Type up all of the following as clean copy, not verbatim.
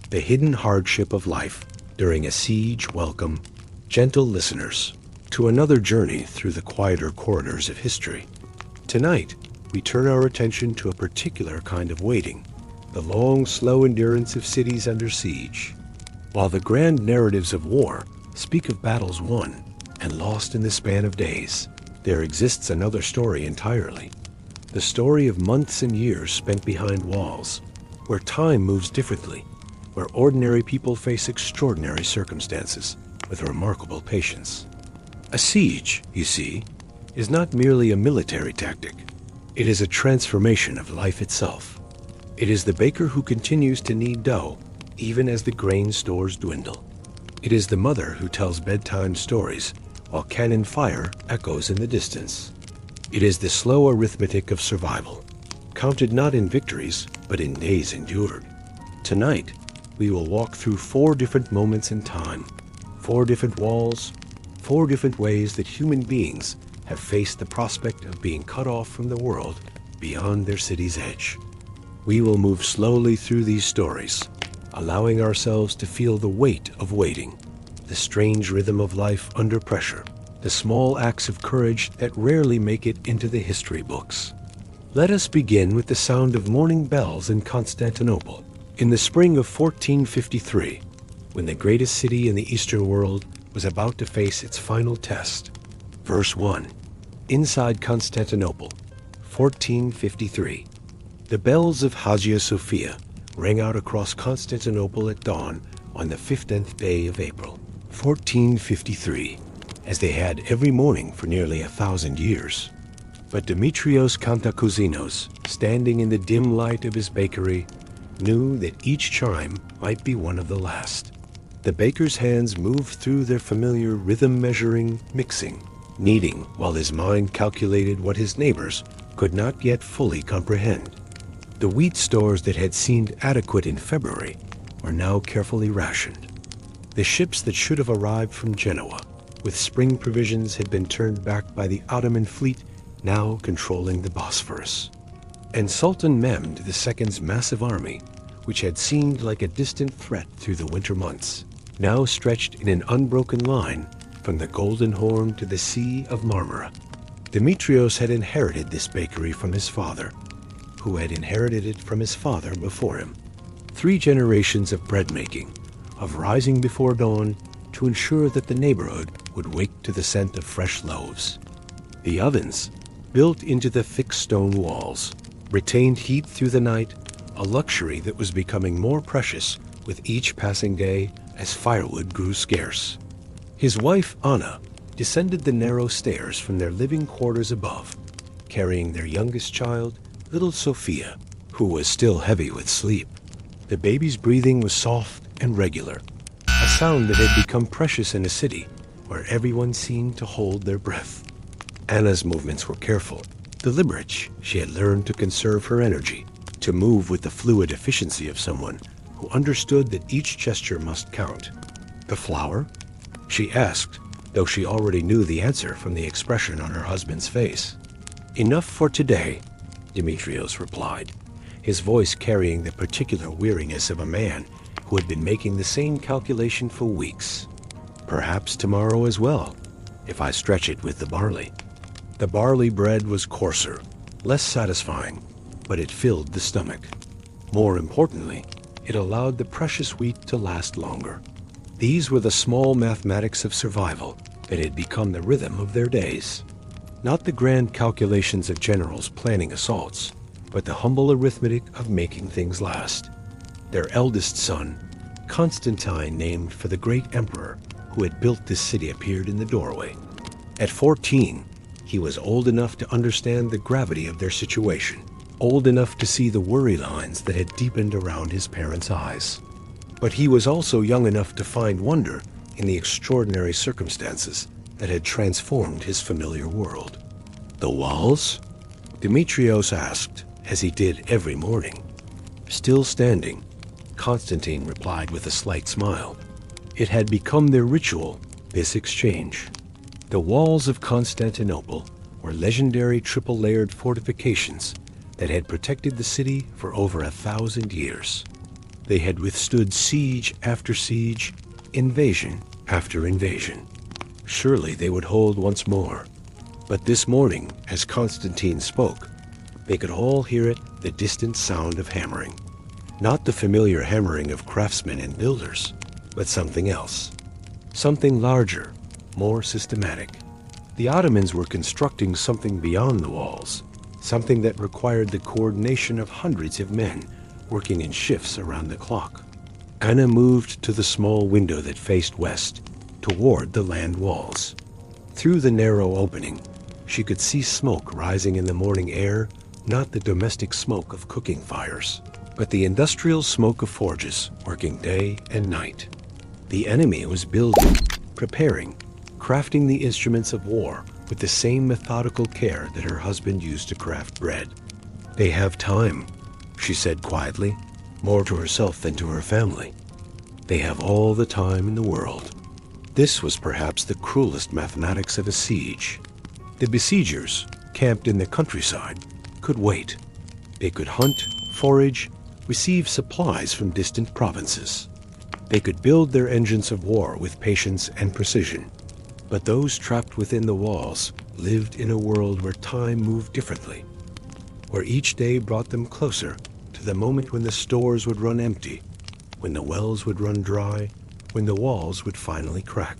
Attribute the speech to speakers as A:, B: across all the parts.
A: The hidden hardship of life during a siege. Welcome, gentle listeners, to another journey through the quieter corridors of history. Tonight, we turn our attention to a particular kind of waiting, the long, slow endurance of cities under siege. While the grand narratives of war speak of battles won and lost in the span of days, there exists another story entirely. The story of months and years spent behind walls, where time moves differently, where ordinary people face extraordinary circumstances with remarkable patience. A siege, you see, is not merely a military tactic. It is a transformation of life itself. It is the baker who continues to knead dough even as the grain stores dwindle. It is the mother who tells bedtime stories while cannon fire echoes in the distance. It is the slow arithmetic of survival, counted not in victories, but in days endured. Tonight, we will walk through 4 different moments in time, 4 different walls, 4 different ways that human beings have faced the prospect of being cut off from the world beyond their city's edge. We will move slowly through these stories, allowing ourselves to feel the weight of waiting, the strange rhythm of life under pressure, the small acts of courage that rarely make it into the history books. Let us begin with the sound of morning bells in Constantinople in the spring of 1453, when the greatest city in the Eastern world was about to face its final test. Verse 1. Inside Constantinople, 1453. The bells of Hagia Sophia rang out across Constantinople at dawn on the 15th day of April, 1453, as they had every morning for nearly 1,000 years. But Demetrios Kantacouzinos, standing in the dim light of his bakery, knew that each chime might be one of the last. The baker's hands moved through their familiar rhythm-measuring, mixing, kneading, while his mind calculated what his neighbors could not yet fully comprehend. The wheat stores that had seemed adequate in February were now carefully rationed. The ships that should have arrived from Genoa with spring provisions had been turned back by the Ottoman fleet now controlling the Bosphorus. And Sultan Mehmed II's massive army, which had seemed like a distant threat through the winter months, now stretched in an unbroken line from the Golden Horn to the Sea of Marmara. Demetrios had inherited this bakery from his father, who had inherited it from his father before him. 3 generations of bread making, of rising before dawn to ensure that the neighborhood would wake to the scent of fresh loaves. The ovens, built into the thick stone walls, retained heat through the night, a luxury that was becoming more precious with each passing day as firewood grew scarce. His wife, Anna, descended the narrow stairs from their living quarters above, carrying their youngest child, little Sophia, who was still heavy with sleep. The baby's breathing was soft and regular, a sound that had become precious in a city where everyone seemed to hold their breath. Anna's movements were careful, deliberate. She had learned to conserve her energy, to move with the fluid efficiency of someone who understood that each gesture must count. "The flour?" she asked, though she already knew the answer from the expression on her husband's face. "Enough for today," Demetrios replied, his voice carrying the particular weariness of a man who had been making the same calculation for weeks. "Perhaps tomorrow as well, if I stretch it with the barley." The barley bread was coarser, less satisfying, but it filled the stomach. More importantly, it allowed the precious wheat to last longer. These were the small mathematics of survival that had become the rhythm of their days. Not the grand calculations of generals planning assaults, but the humble arithmetic of making things last. Their eldest son, Constantine, named for the great emperor who had built this city, appeared in the doorway. At 14, he was old enough to understand the gravity of their situation, old enough to see the worry lines that had deepened around his parents' eyes. But he was also young enough to find wonder in the extraordinary circumstances that had transformed his familiar world. "The walls?" Demetrios asked, as he did every morning. Still standing, Constantine replied with a slight smile. It had become their ritual, this exchange. The walls of Constantinople were legendary triple-layered fortifications that had protected the city for over 1,000 years. They had withstood siege after siege, invasion after invasion. Surely they would hold once more. But this morning, as Constantine spoke, they could all hear it, the distant sound of hammering. Not the familiar hammering of craftsmen and builders, but something else. Something larger, more systematic. The Ottomans were constructing something beyond the walls, something that required the coordination of hundreds of men working in shifts around the clock. Anna moved to the small window that faced west, toward the land walls. Through the narrow opening, she could see smoke rising in the morning air, not the domestic smoke of cooking fires, but the industrial smoke of forges working day and night. The enemy was building, preparing, crafting the instruments of war with the same methodical care that her husband used to craft bread. "They have time," she said quietly, more to herself than to her family. "They have all the time in the world." This was perhaps the cruelest mathematics of a siege. The besiegers, camped in the countryside, could wait. They could hunt, forage, receive supplies from distant provinces. They could build their engines of war with patience and precision. But those trapped within the walls lived in a world where time moved differently, where each day brought them closer to the moment when the stores would run empty, when the wells would run dry, when the walls would finally crack.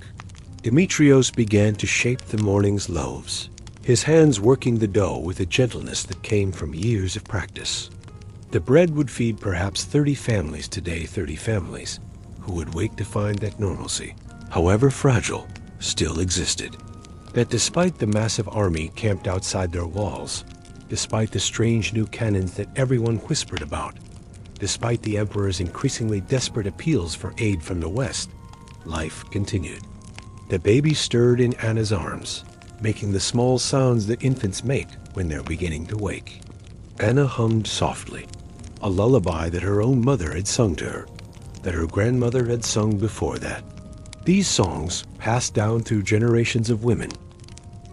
A: Demetrios began to shape the morning's loaves, his hands working the dough with a gentleness that came from years of practice. The bread would feed perhaps 30 families today, 30 families, who would wake to find that normalcy, however fragile, still existed. That despite the massive army camped outside their walls, despite the strange new cannons that everyone whispered about, despite the emperor's increasingly desperate appeals for aid from the West, life continued. The baby stirred in Anna's arms, making the small sounds that infants make when they're beginning to wake. Anna hummed softly, a lullaby that her own mother had sung to her, that her grandmother had sung before that. These songs, passed down through generations of women,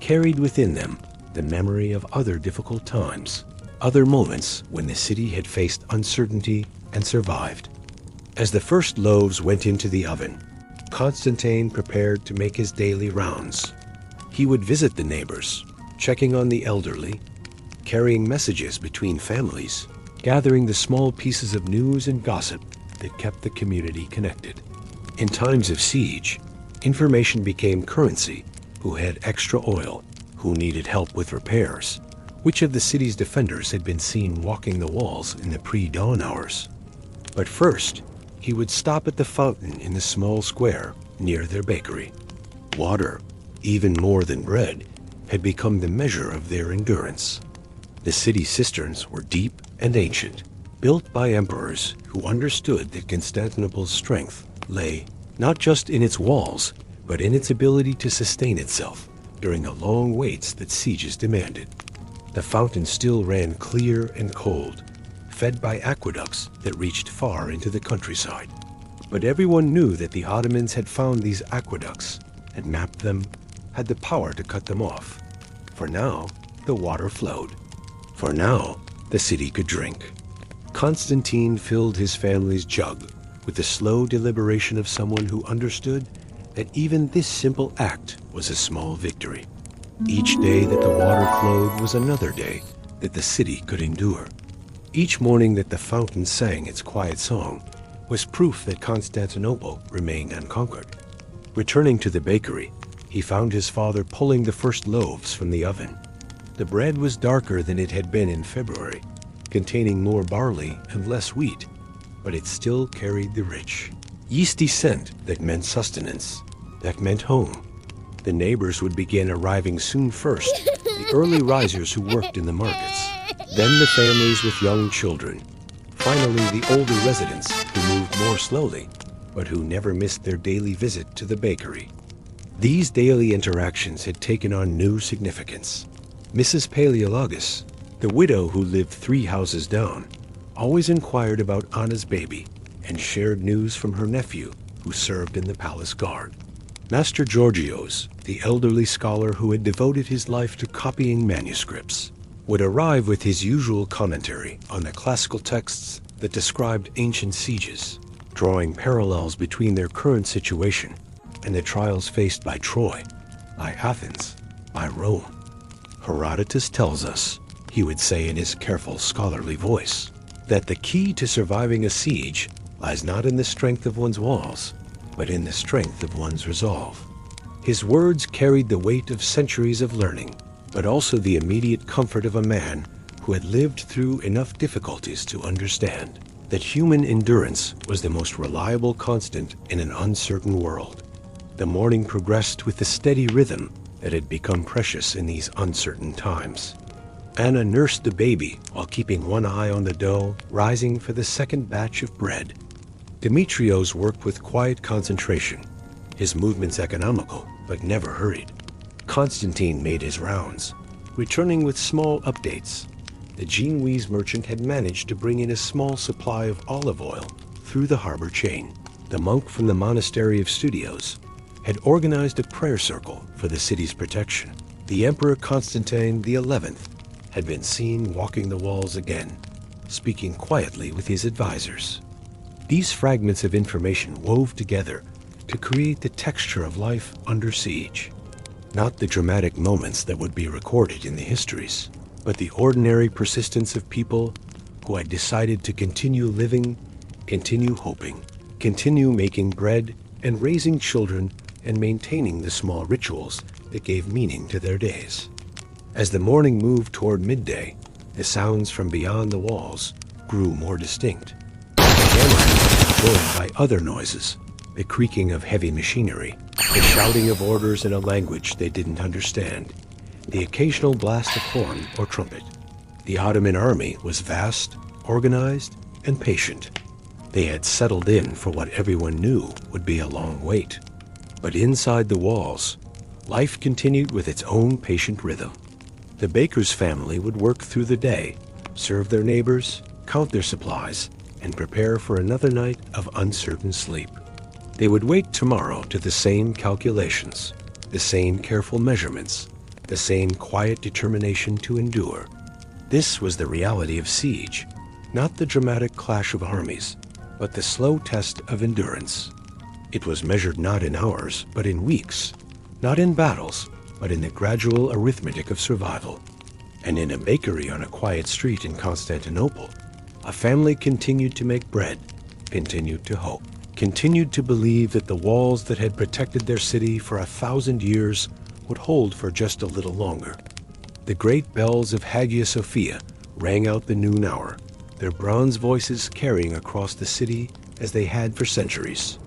A: carried within them the memory of other difficult times, other moments when the city had faced uncertainty and survived. As the first loaves went into the oven, Constantine prepared to make his daily rounds. He would visit the neighbors, checking on the elderly, carrying messages between families, gathering the small pieces of news and gossip that kept the community connected. In times of siege, information became currency. Who had extra oil? Who needed help with repairs? Which of the city's defenders had been seen walking the walls in the pre-dawn hours? But first, he would stop at the fountain in the small square near their bakery. Water, even more than bread, had become the measure of their endurance. The city cisterns were deep and ancient, built by emperors who understood that Constantinople's strength lay not just in its walls, but in its ability to sustain itself during the long waits that sieges demanded. The fountain still ran clear and cold, fed by aqueducts that reached far into the countryside. But everyone knew that the Ottomans had found these aqueducts, had mapped them, had the power to cut them off. For now, the water flowed. For now, the city could drink. Constantine filled his family's jug with the slow deliberation of someone who understood that even this simple act was a small victory. Each day that the water flowed was another day that the city could endure. Each morning that the fountain sang its quiet song was proof that Constantinople remained unconquered. Returning to the bakery, he found his father pulling the first loaves from the oven. The bread was darker than it had been in February, containing more barley and less wheat, but it still carried the rich, yeasty scent that meant sustenance, that meant home. The neighbors would begin arriving soon first, the early risers who worked in the markets, then the families with young children, finally the older residents who moved more slowly, but who never missed their daily visit to the bakery. These daily interactions had taken on new significance. Mrs. Paleologus, the widow who lived 3 houses down, always inquired about Anna's baby and shared news from her nephew who served in the palace guard. Master Georgios, the elderly scholar who had devoted his life to copying manuscripts, would arrive with his usual commentary on the classical texts that described ancient sieges, drawing parallels between their current situation and the trials faced by Troy, by Athens, by Rome. Herodotus tells us, he would say in his careful scholarly voice, that the key to surviving a siege lies not in the strength of one's walls, but in the strength of one's resolve. His words carried the weight of centuries of learning, but also the immediate comfort of a man who had lived through enough difficulties to understand that human endurance was the most reliable constant in an uncertain world. The morning progressed with the steady rhythm that had become precious in these uncertain times. Anna nursed the baby while keeping one eye on the dough rising for the second batch of bread. Demetrios worked with quiet concentration, his movements economical but never hurried. Constantine made his rounds, returning with small updates. The Genoese merchant had managed to bring in a small supply of olive oil through the harbor chain. The monk from the monastery of Studios had organized a prayer circle for the city's protection. The Emperor Constantine XI had been seen walking the walls again, speaking quietly with his advisors. These fragments of information wove together to create the texture of life under siege. Not the dramatic moments that would be recorded in the histories, but the ordinary persistence of people who had decided to continue living, continue hoping, continue making bread and raising children and maintaining the small rituals that gave meaning to their days. As the morning moved toward midday, the sounds from beyond the walls grew more distinct. Hammering, joined by other noises, the creaking of heavy machinery, the shouting of orders in a language they didn't understand, the occasional blast of horn or trumpet. The Ottoman army was vast, organized, and patient. They had settled in for what everyone knew would be a long wait. But inside the walls, life continued with its own patient rhythm. The baker's family would work through the day, serve their neighbors, count their supplies, and prepare for another night of uncertain sleep. They would wake tomorrow to the same calculations, the same careful measurements, the same quiet determination to endure. This was the reality of siege, not the dramatic clash of armies, but the slow test of endurance. It was measured not in hours, but in weeks, not in battles, but in the gradual arithmetic of survival. And in a bakery on a quiet street in Constantinople, a family continued to make bread, continued to hope, continued to believe that the walls that had protected their city for 1,000 years would hold for just a little longer. The great bells of Hagia Sophia rang out the noon hour, their bronze voices carrying across the city as they had for centuries.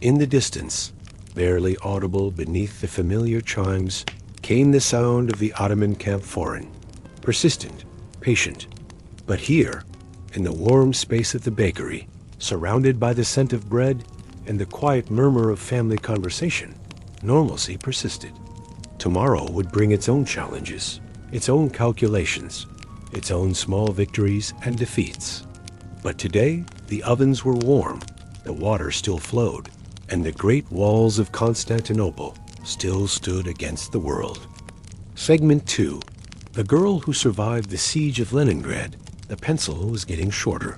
A: In the distance, barely audible beneath the familiar chimes, came the sound of the Ottoman camphoran, persistent, patient. But here, in the warm space of the bakery, surrounded by the scent of bread and the quiet murmur of family conversation, normalcy persisted. Tomorrow would bring its own challenges, its own calculations, its own small victories and defeats. But today, the ovens were warm, the water still flowed, and the great walls of Constantinople still stood against the world. Segment 2. The girl who survived the siege of Leningrad. The pencil was getting shorter.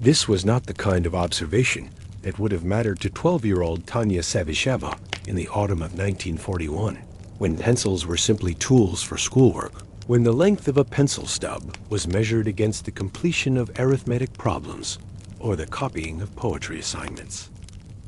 A: This was not the kind of observation that would have mattered to 12-year-old Tanya Savisheva in the autumn of 1941, when pencils were simply tools for schoolwork, when the length of a pencil stub was measured against the completion of arithmetic problems or the copying of poetry assignments.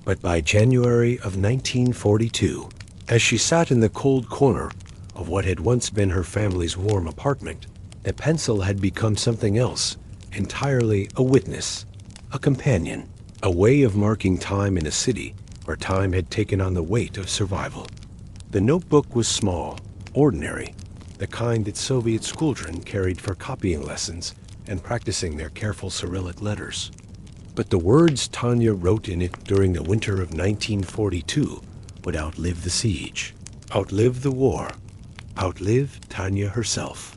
A: But by January of 1942, as she sat in the cold corner of what had once been her family's warm apartment, the pencil had become something else, entirely a witness, a companion, a way of marking time in a city where time had taken on the weight of survival. The notebook was small, ordinary, the kind that Soviet schoolchildren carried for copying lessons and practicing their careful Cyrillic letters. But the words Tanya wrote in it during the winter of 1942 would outlive the siege, outlive the war, outlive Tanya herself.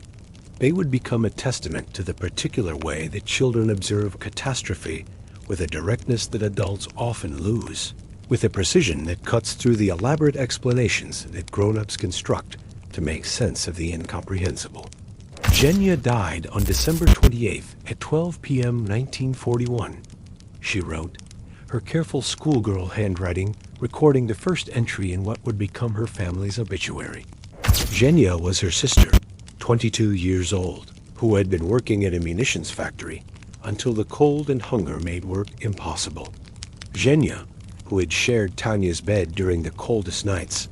A: They would become a testament to the particular way that children observe catastrophe with a directness that adults often lose, with a precision that cuts through the elaborate explanations that grown-ups construct to make sense of the incomprehensible. Zhenya died on December 28th at 12 p.m. 1941. She wrote, her careful schoolgirl handwriting recording the first entry in what would become her family's obituary. Zhenya was her sister, 22 years old, who had been working at a munitions factory until the cold and hunger made work impossible. Zhenya, who had shared Tanya's bed during the coldest nights,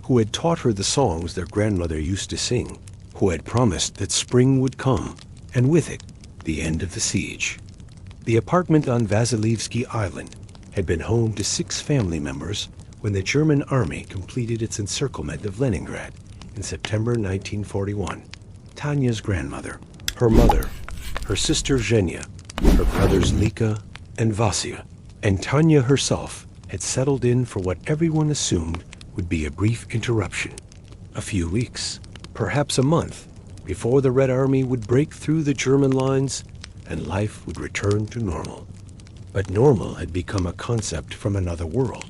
A: who had taught her the songs their grandmother used to sing, who had promised that spring would come, and with it, the end of the siege. The apartment on Vasilivsky Island had been home to 6 family members when the German army completed its encirclement of Leningrad in September 1941. Tanya's grandmother, her mother, her sister Zhenya, her brothers Lika and Vasya, and Tanya herself had settled in for what everyone assumed would be a brief interruption. A few weeks, perhaps a month, before the Red Army would break through the German lines and life would return to normal. But normal had become a concept from another world.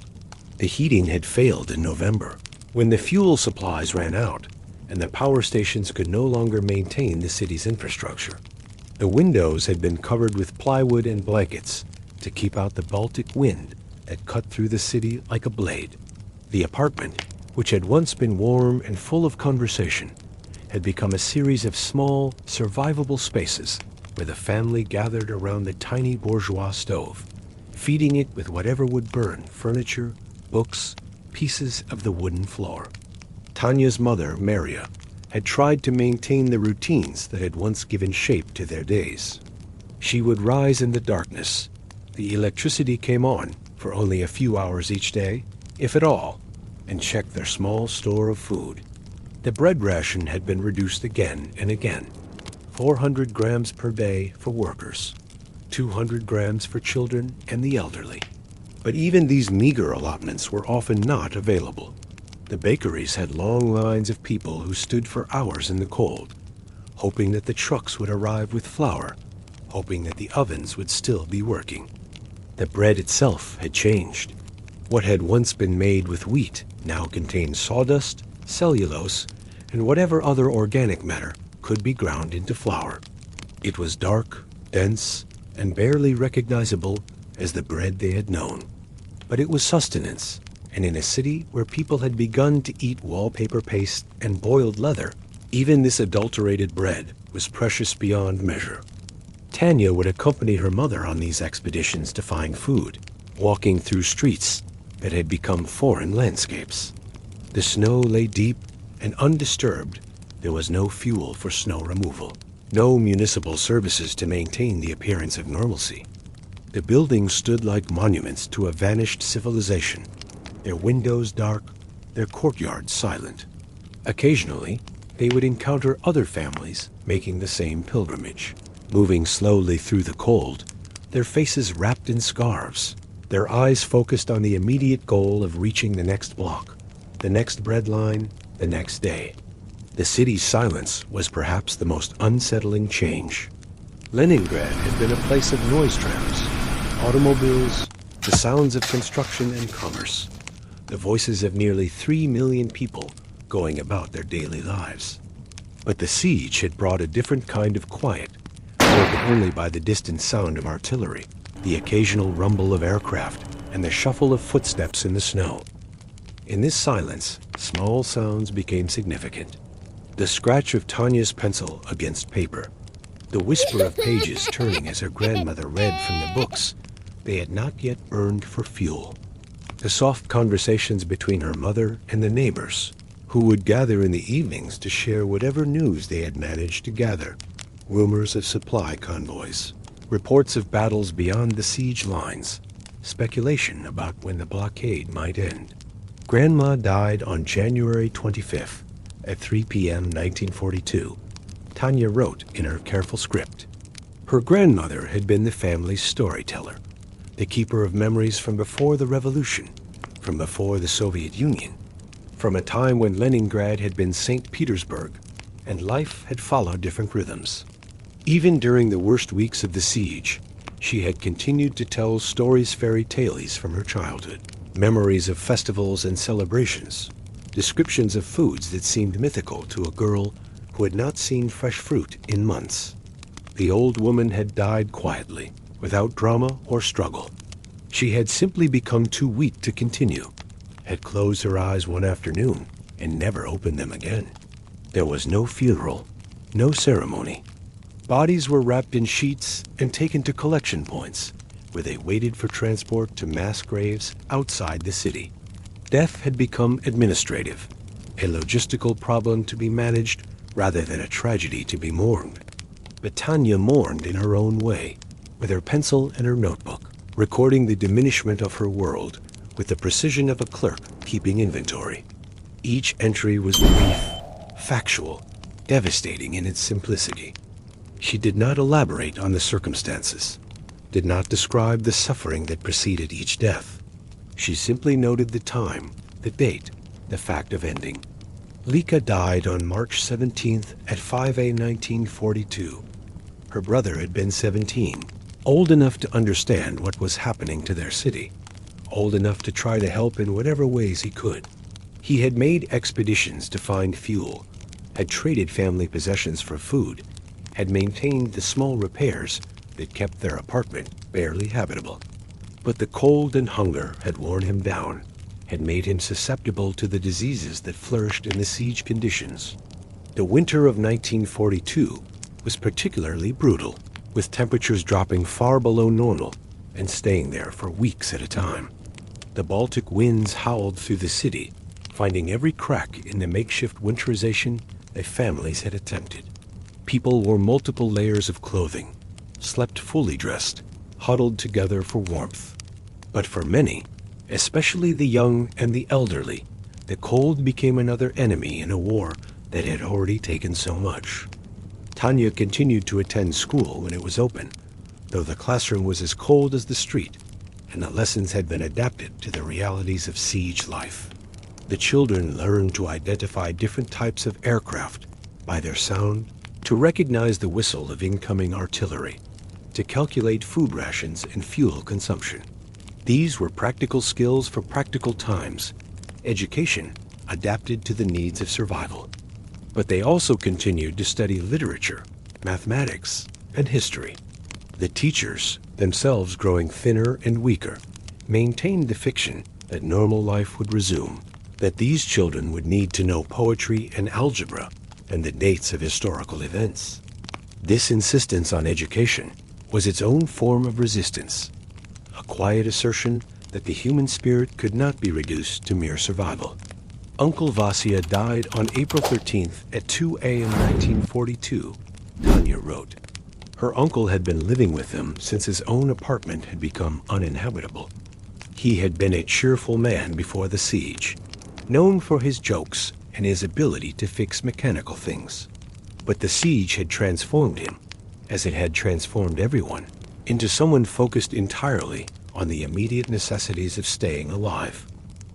A: The heating had failed in November, when the fuel supplies ran out and the power stations could no longer maintain the city's infrastructure. The windows had been covered with plywood and blankets to keep out the Baltic wind that cut through the city like a blade. The apartment, which had once been warm and full of conversation, had become a series of small, survivable spaces where the family gathered around the tiny bourgeois stove, feeding it with whatever would burn: furniture, books, pieces of the wooden floor. Tanya's mother, Maria, had tried to maintain the routines that had once given shape to their days. She would rise in the darkness. The electricity came on for only a few hours each day, if at all, and check their small store of food. The bread ration had been reduced again and again. 400 grams per day for workers, 200 grams for children and the elderly. But even these meager allotments were often not available. The bakeries had long lines of people who stood for hours in the cold, hoping that the trucks would arrive with flour, hoping that the ovens would still be working. The bread itself had changed. What had once been made with wheat now contained sawdust, cellulose, and whatever other organic matter could be ground into flour. It was dark, dense, and barely recognizable as the bread they had known. But it was sustenance, and in a city where people had begun to eat wallpaper paste and boiled leather, even this adulterated bread was precious beyond measure. Tanya would accompany her mother on these expeditions to find food, walking through streets that had become foreign landscapes. The snow lay deep and undisturbed. There was no fuel for snow removal, no municipal services to maintain the appearance of normalcy. The buildings stood like monuments to a vanished civilization, their windows dark, their courtyards silent. Occasionally, they would encounter other families making the same pilgrimage, moving slowly through the cold, their faces wrapped in scarves, their eyes focused on the immediate goal of reaching the next block, the next bread line, the next day. The city's silence was perhaps the most unsettling change. Leningrad had been a place of noise trams, automobiles, the sounds of construction and commerce, the voices of nearly 3 million people going about their daily lives. But the siege had brought a different kind of quiet, broken only by the distant sound of artillery, the occasional rumble of aircraft, and the shuffle of footsteps in the snow. In this silence, small sounds became significant. The scratch of Tanya's pencil against paper, the whisper of pages turning as her grandmother read from the books they had not yet burned for fuel, the soft conversations between her mother and the neighbors, who would gather in the evenings to share whatever news they had managed to gather, rumors of supply convoys, reports of battles beyond the siege lines, speculation about when the blockade might end. Grandma died on January 25th at 3 p.m. 1942, Tanya wrote in her careful script. Her grandmother had been the family's storyteller, the keeper of memories from before the revolution, from before the Soviet Union, from a time when Leningrad had been St. Petersburg, and life had followed different rhythms. Even during the worst weeks of the siege, she had continued to tell stories, fairy tales from her childhood, memories of festivals and celebrations, descriptions of foods that seemed mythical to a girl who had not seen fresh fruit in months. The old woman had died quietly, without drama or struggle. She had simply become too weak to continue, had closed her eyes one afternoon and never opened them again. There was no funeral, no ceremony. Bodies were wrapped in sheets and taken to collection points, where they waited for transport to mass graves outside the city. Death had become administrative, a logistical problem to be managed rather than a tragedy to be mourned. But Tanya mourned in her own way, with her pencil and her notebook, recording the diminishment of her world with the precision of a clerk keeping inventory. Each entry was brief, factual, devastating in its simplicity. She did not elaborate on the circumstances, did not describe the suffering that preceded each death. She simply noted the time, the date, the fact of ending. Lika died on March 17th at 5 a. 1942. Her brother had been 17, old enough to understand what was happening to their city, old enough to try to help in whatever ways he could. He had made expeditions to find fuel, had traded family possessions for food, had maintained the small repairs that kept their apartment barely habitable. But the cold and hunger had worn him down, had made him susceptible to the diseases that flourished in the siege conditions. The winter of 1942 was particularly brutal, with temperatures dropping far below normal and staying there for weeks at a time. The Baltic winds howled through the city, finding every crack in the makeshift winterization that families had attempted. People wore multiple layers of clothing, slept fully dressed, huddled together for warmth. But for many, especially the young and the elderly, the cold became another enemy in a war that had already taken so much. Tanya continued to attend school when it was open, though the classroom was as cold as the street, and the lessons had been adapted to the realities of siege life. The children learned to identify different types of aircraft by their sound, to recognize the whistle of incoming artillery, to calculate food rations and fuel consumption. These were practical skills for practical times, education adapted to the needs of survival. But they also continued to study literature, mathematics, and history. The teachers, themselves growing thinner and weaker, maintained the fiction that normal life would resume, that these children would need to know poetry and algebra and the dates of historical events. This insistence on education was its own form of resistance, a quiet assertion that the human spirit could not be reduced to mere survival. Uncle Vasya died on April 13th at 2 a.m. 1942, Tanya wrote. Her uncle had been living with them since his own apartment had become uninhabitable. He had been a cheerful man before the siege, known for his jokes and his ability to fix mechanical things. But the siege had transformed him, as it had transformed everyone, into someone focused entirely on the immediate necessities of staying alive.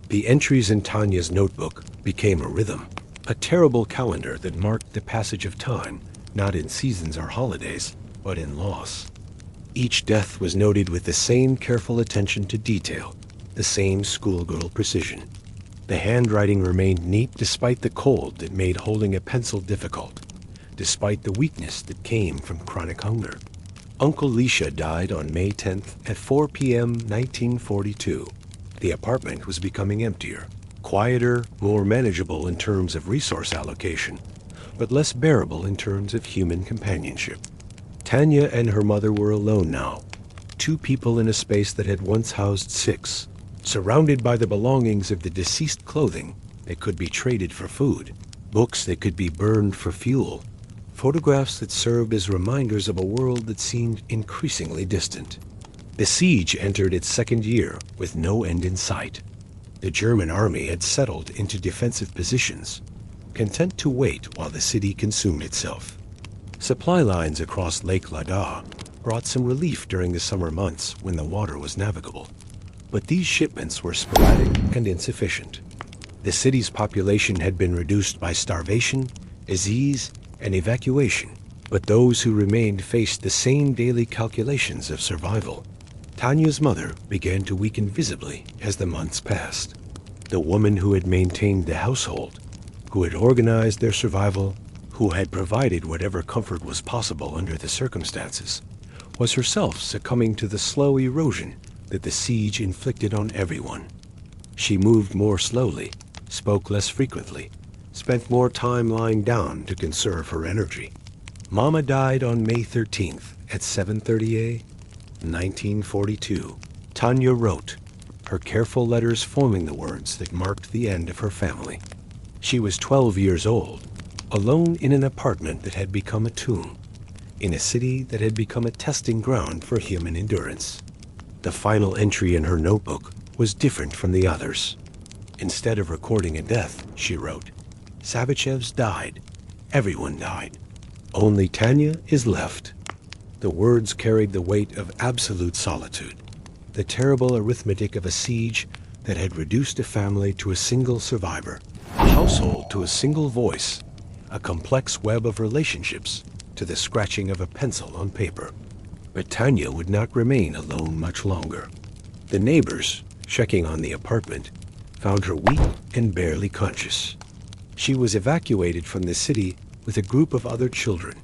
A: The entries in Tanya's notebook became a rhythm, a terrible calendar that marked the passage of time, not in seasons or holidays, but in loss. Each death was noted with the same careful attention to detail, the same schoolgirl precision. The handwriting remained neat despite the cold that made holding a pencil difficult, despite the weakness that came from chronic hunger. Uncle Lisha died on May 10th at 4 p.m. 1942. The apartment was becoming emptier, quieter, more manageable in terms of resource allocation, but less bearable in terms of human companionship. Tanya and her mother were alone now, two people in a space that had once housed six, surrounded by the belongings of the deceased clothing that could be traded for food, books that could be burned for fuel, photographs that served as reminders of a world that seemed increasingly distant. The siege entered its second year with no end in sight. The German army had settled into defensive positions, content to wait while the city consumed itself. Supply lines across Lake Lada brought some relief during the summer months when the water was navigable. But these shipments were sporadic and insufficient. The city's population had been reduced by starvation, disease, and evacuation, but those who remained faced the same daily calculations of survival. Tanya's mother began to weaken visibly as the months passed. The woman who had maintained the household, who had organized their survival, who had provided whatever comfort was possible under the circumstances, was herself succumbing to the slow erosion that the siege inflicted on everyone. She moved more slowly, spoke less frequently, spent more time lying down to conserve her energy. Mama died on May 13th at 7:30 a.m. 1942. Tanya wrote, her careful letters forming the words that marked the end of her family. She was 12 years old, alone in an apartment that had become a tomb, in a city that had become a testing ground for human endurance. The final entry in her notebook was different from the others. Instead of recording a death, she wrote, "Savachev's died. Everyone died. Only Tanya is left." The words carried the weight of absolute solitude, the terrible arithmetic of a siege that had reduced a family to a single survivor, a household to a single voice, a complex web of relationships to the scratching of a pencil on paper. But Tanya would not remain alone much longer. The neighbors, checking on the apartment, found her weak and barely conscious. She was evacuated from the city with a group of other children,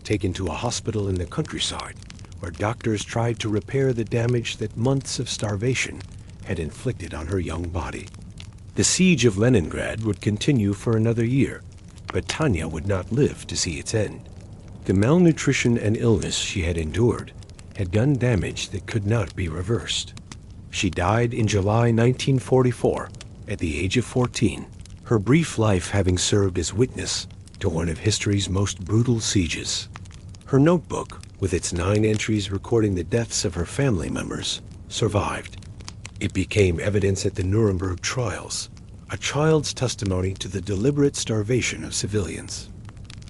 A: taken to a hospital in the countryside, where doctors tried to repair the damage that months of starvation had inflicted on her young body. The siege of Leningrad would continue for another year, but Tanya would not live to see its end. The malnutrition and illness she had endured had done damage that could not be reversed. She died in July 1944 at the age of 14, her brief life having served as witness to one of history's most brutal sieges. Her notebook, with its 9 entries recording the deaths of her family members, survived. It became evidence at the Nuremberg trials, a child's testimony to the deliberate starvation of civilians.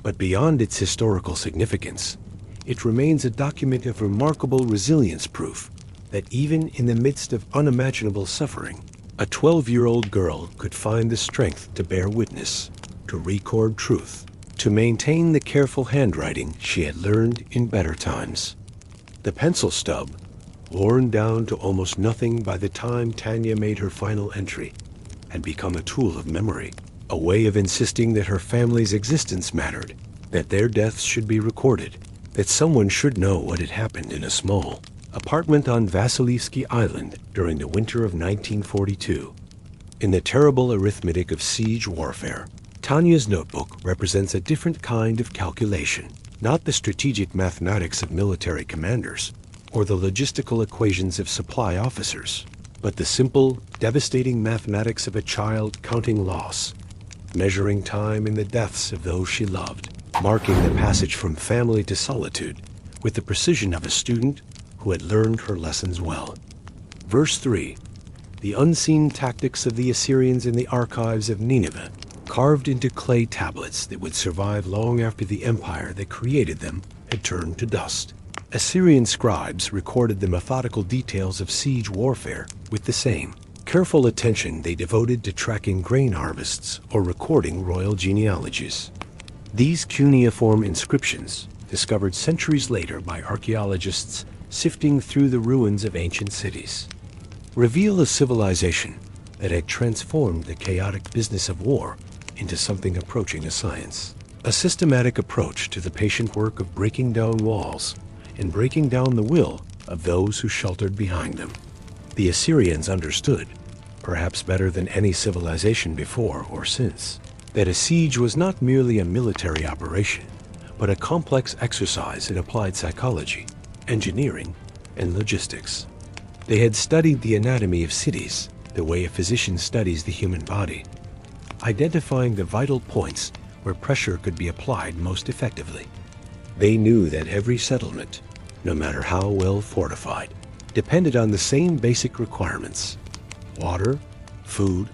A: But beyond its historical significance, it remains a document of remarkable resilience proof that even in the midst of unimaginable suffering, a 12-year-old girl could find the strength to bear witness, to record truth, to maintain the careful handwriting she had learned in better times. The pencil stub, worn down to almost nothing by the time Tanya made her final entry, had become a tool of memory, a way of insisting that her family's existence mattered, that their deaths should be recorded, that someone should know what had happened in a small apartment on Vasilivsky Island during the winter of 1942. In the terrible arithmetic of siege warfare, Tanya's notebook represents a different kind of calculation, not the strategic mathematics of military commanders or the logistical equations of supply officers, but the simple, devastating mathematics of a child counting loss, measuring time in the deaths of those she loved, marking the passage from family to solitude with the precision of a student who had learned her lessons well. Verse 3, the unseen tactics of the Assyrians in the archives of Nineveh, carved into clay tablets that would survive long after the empire that created them had turned to dust. Assyrian scribes recorded the methodical details of siege warfare with the same careful attention they devoted to tracking grain harvests or recording royal genealogies. These cuneiform inscriptions, discovered centuries later by archaeologists sifting through the ruins of ancient cities, reveal a civilization that had transformed the chaotic business of war into something approaching a science, a systematic approach to the patient work of breaking down walls and breaking down the will of those who sheltered behind them. The Assyrians understood, perhaps better than any civilization before or since, that a siege was not merely a military operation, but a complex exercise in applied psychology, engineering, and logistics. They had studied the anatomy of cities the way a physician studies the human body, identifying the vital points where pressure could be applied most effectively. They knew that every settlement, no matter how well fortified, depended on the same basic requirements: water, food,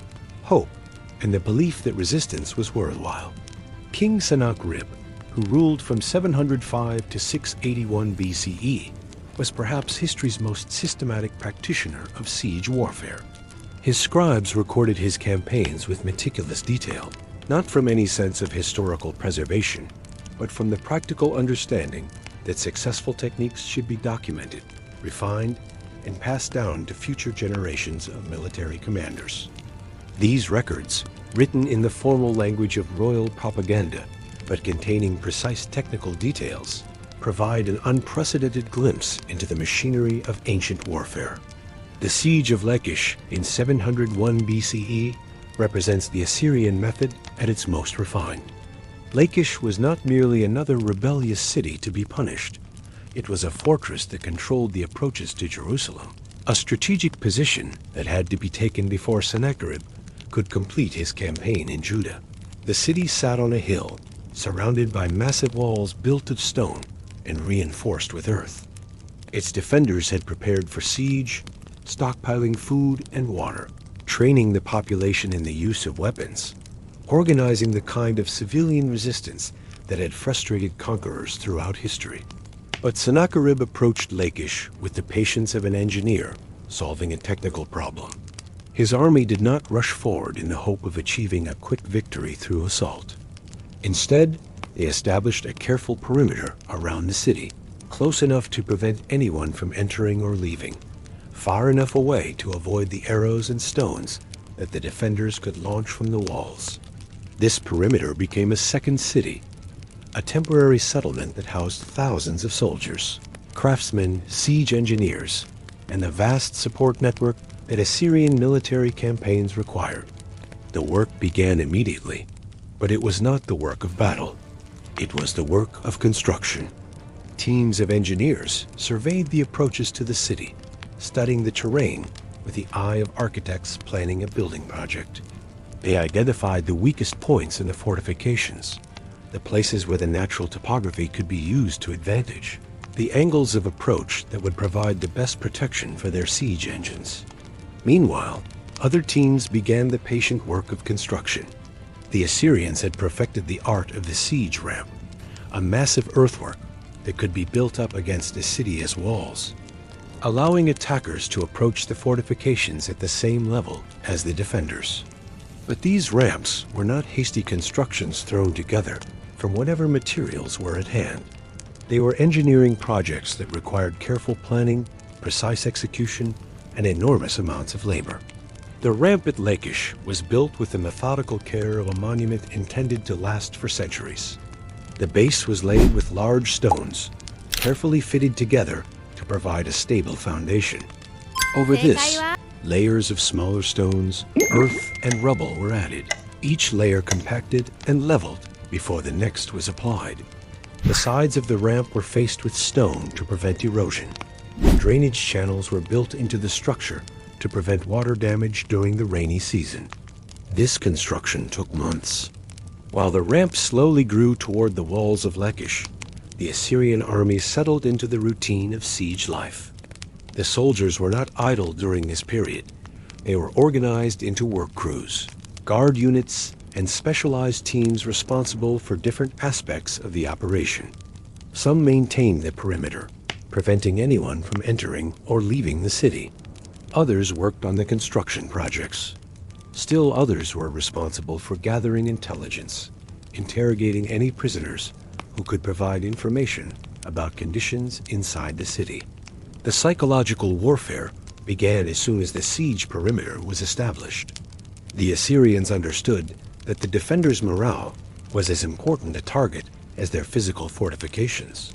A: hope, and the belief that resistance was worthwhile. King Sennacherib, who ruled from 705 to 681 BCE, was perhaps history's most systematic practitioner of siege warfare. His scribes recorded his campaigns with meticulous detail, not from any sense of historical preservation, but from the practical understanding that successful techniques should be documented, refined, and passed down to future generations of military commanders. These records, written in the formal language of royal propaganda, but containing precise technical details, provide an unprecedented glimpse into the machinery of ancient warfare. The siege of Lachish in 701 BCE represents the Assyrian method at its most refined. Lachish was not merely another rebellious city to be punished. It was a fortress that controlled the approaches to Jerusalem, a strategic position that had to be taken before Sennacherib could complete his campaign in Judah. The city sat on a hill, surrounded by massive walls built of stone and reinforced with earth. Its defenders had prepared for siege, stockpiling food and water, training the population in the use of weapons, organizing the kind of civilian resistance that had frustrated conquerors throughout history. But Sennacherib approached Lachish with the patience of an engineer solving a technical problem. His army did not rush forward in the hope of achieving a quick victory through assault. Instead, they established a careful perimeter around the city, close enough to prevent anyone from entering or leaving, far enough away to avoid the arrows and stones that the defenders could launch from the walls. This perimeter became a second city, a temporary settlement that housed thousands of soldiers, craftsmen, siege engineers, and the vast support network that Assyrian military campaigns required. The work began immediately, but it was not the work of battle. It was the work of construction. Teams of engineers surveyed the approaches to the city, studying the terrain with the eye of architects planning a building project. They identified the weakest points in the fortifications, the places where the natural topography could be used to advantage, the angles of approach that would provide the best protection for their siege engines. Meanwhile, other teams began the patient work of construction. The Assyrians had perfected the art of the siege ramp, a massive earthwork that could be built up against a city as walls, allowing attackers to approach the fortifications at the same level as the defenders. But these ramps were not hasty constructions thrown together from whatever materials were at hand. They were engineering projects that required careful planning, precise execution, and enormous amounts of labor. The ramp at Lachish was built with the methodical care of a monument intended to last for centuries. The base was laid with large stones, carefully fitted together to provide a stable foundation. Over this, layers of smaller stones, earth, and rubble were added, each layer compacted and leveled before the next was applied. The sides of the ramp were faced with stone to prevent erosion. Drainage channels were built into the structure to prevent water damage during the rainy season. This construction took months. While the ramp slowly grew toward the walls of Lachish, the Assyrian army settled into the routine of siege life. The soldiers were not idle during this period. They were organized into work crews, guard units, and specialized teams responsible for different aspects of the operation. Some maintained the perimeter, preventing anyone from entering or leaving the city. Others worked on the construction projects. Still others were responsible for gathering intelligence, interrogating any prisoners who could provide information about conditions inside the city. The psychological warfare began as soon as the siege perimeter was established. The Assyrians understood that the defenders' morale was as important a target as their physical fortifications.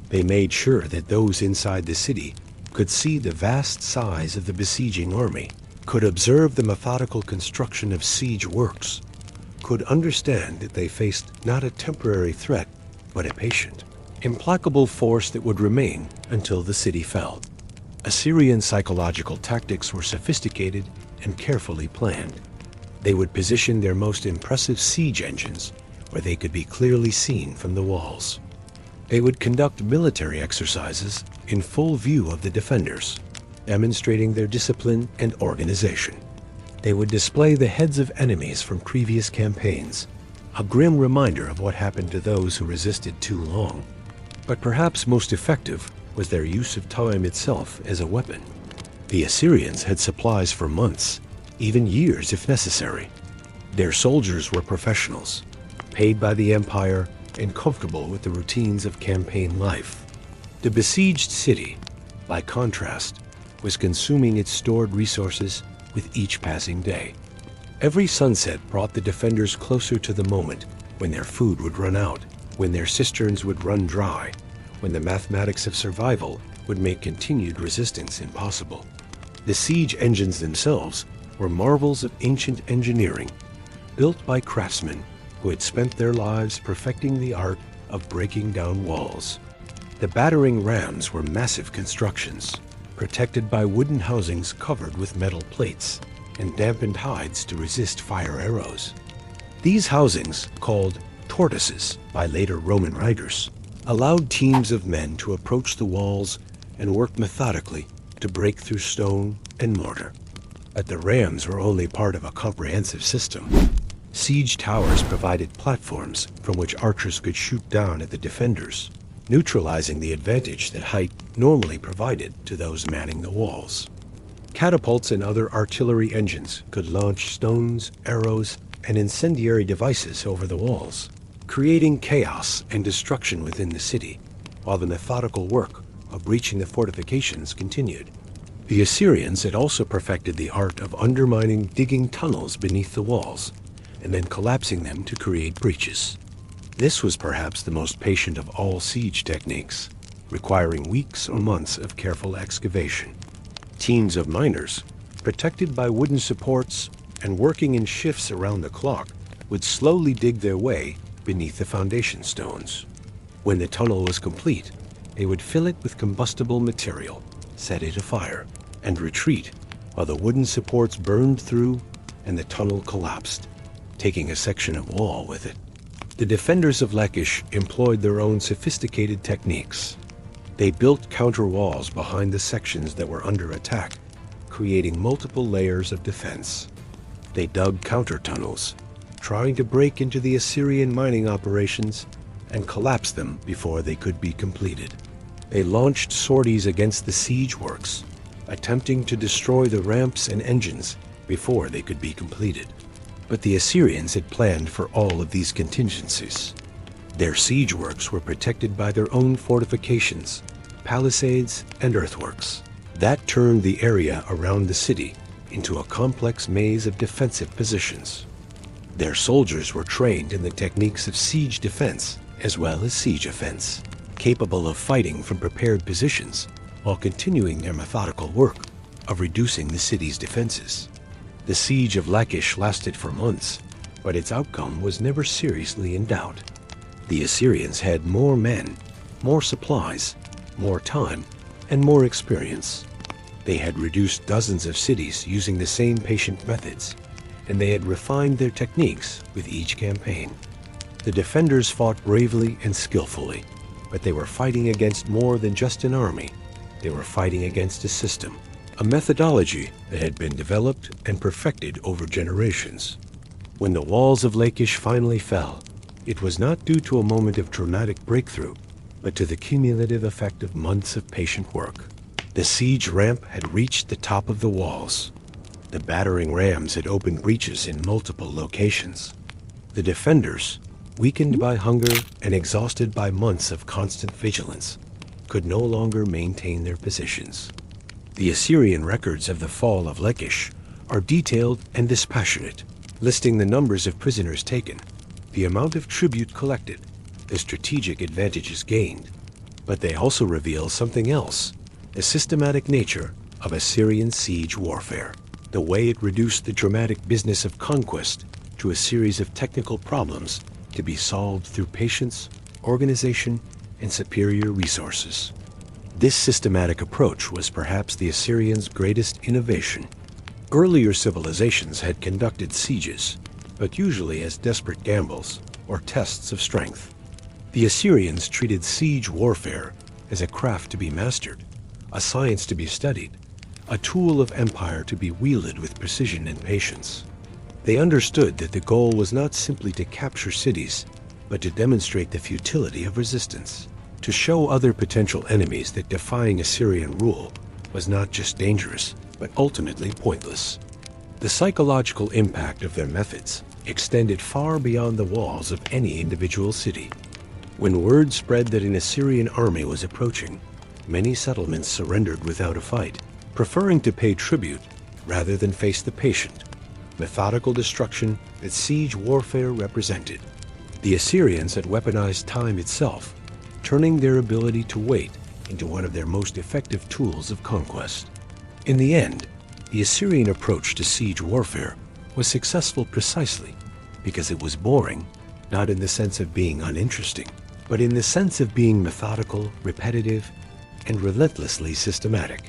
A: They made sure that those inside the city could see the vast size of the besieging army, could observe the methodical construction of siege works, could understand that they faced not a temporary threat, but a patient, implacable force that would remain until the city fell. Assyrian psychological tactics were sophisticated and carefully planned. They would position their most impressive siege engines where they could be clearly seen from the walls. They would conduct military exercises in full view of the defenders, demonstrating their discipline and organization. They would display the heads of enemies from previous campaigns, a grim reminder of what happened to those who resisted too long. But perhaps most effective was their use of time itself as a weapon. The Assyrians had supplies for months, even years if necessary. Their soldiers were professionals, paid by the empire and comfortable with the routines of campaign life. The besieged city, by contrast, was consuming its stored resources with each passing day. Every sunset brought the defenders closer to the moment when their food would run out, when their cisterns would run dry, when the mathematics of survival would make continued resistance impossible. The siege engines themselves were marvels of ancient engineering, built by craftsmen who had spent their lives perfecting the art of breaking down walls. The battering rams were massive constructions, protected by wooden housings covered with metal plates and dampened hides to resist fire arrows. These housings, called tortoises by later Roman writers, allowed teams of men to approach the walls and work methodically to break through stone and mortar. But the rams were only part of a comprehensive system. Siege towers provided platforms from which archers could shoot down at the defenders, neutralizing the advantage that height normally provided to those manning the walls. Catapults and other artillery engines could launch stones, arrows, and incendiary devices over the walls, creating chaos and destruction within the city, while the methodical work of breaching the fortifications continued. The Assyrians had also perfected the art of undermining digging tunnels beneath the walls, and then collapsing them to create breaches. This was perhaps the most patient of all siege techniques, requiring weeks or months of careful excavation. Teams of miners, protected by wooden supports and working in shifts around the clock, would slowly dig their way beneath the foundation stones. When the tunnel was complete, they would fill it with combustible material, set it afire, and retreat while the wooden supports burned through and the tunnel collapsed, taking a section of wall with it. The defenders of Lachish employed their own sophisticated techniques. They built counter walls behind the sections that were under attack, creating multiple layers of defense. They dug counter tunnels, trying to break into the Assyrian mining operations and collapse them before they could be completed. They launched sorties against the siege works, attempting to destroy the ramps and engines before they could be completed. But the Assyrians had planned for all of these contingencies. Their siege works were protected by their own fortifications, palisades, and earthworks. That turned the area around the city into a complex maze of defensive positions. Their soldiers were trained in the techniques of siege defense as well as siege offense, capable of fighting from prepared positions while continuing their methodical work of reducing the city's defenses. The siege of Lachish lasted for months, but its outcome was never seriously in doubt. The Assyrians had more men, more supplies, more time, and more experience. They had reduced dozens of cities using the same patient methods, and they had refined their techniques with each campaign. The defenders fought bravely and skillfully, but they were fighting against more than just an army. They were fighting against a system, a methodology that had been developed and perfected over generations. When the walls of Lachish finally fell, it was not due to a moment of dramatic breakthrough, but to the cumulative effect of months of patient work. The siege ramp had reached the top of the walls. The battering rams had opened breaches in multiple locations. The defenders, weakened by hunger and exhausted by months of constant vigilance, could no longer maintain their positions. The Assyrian records of the fall of Lachish are detailed and dispassionate, listing the numbers of prisoners taken, the amount of tribute collected, the strategic advantages gained. But they also reveal something else, the systematic nature of Assyrian siege warfare, the way it reduced the dramatic business of conquest to a series of technical problems to be solved through patience, organization, and superior resources. This systematic approach was perhaps the Assyrians' greatest innovation. Earlier civilizations had conducted sieges, but usually as desperate gambles or tests of strength. The Assyrians treated siege warfare as a craft to be mastered, a science to be studied, a tool of empire to be wielded with precision and patience. They understood that the goal was not simply to capture cities, but to demonstrate the futility of resistance, to show other potential enemies that defying Assyrian rule was not just dangerous, but ultimately pointless. The psychological impact of their methods extended far beyond the walls of any individual city. When word spread that an Assyrian army was approaching, many settlements surrendered without a fight, preferring to pay tribute rather than face the patient, methodical destruction that siege warfare represented. The Assyrians had weaponized time itself, turning their ability to wait into one of their most effective tools of conquest. In the end, the Assyrian approach to siege warfare was successful precisely because it was boring, not in the sense of being uninteresting, but in the sense of being methodical, repetitive, and relentlessly systematic.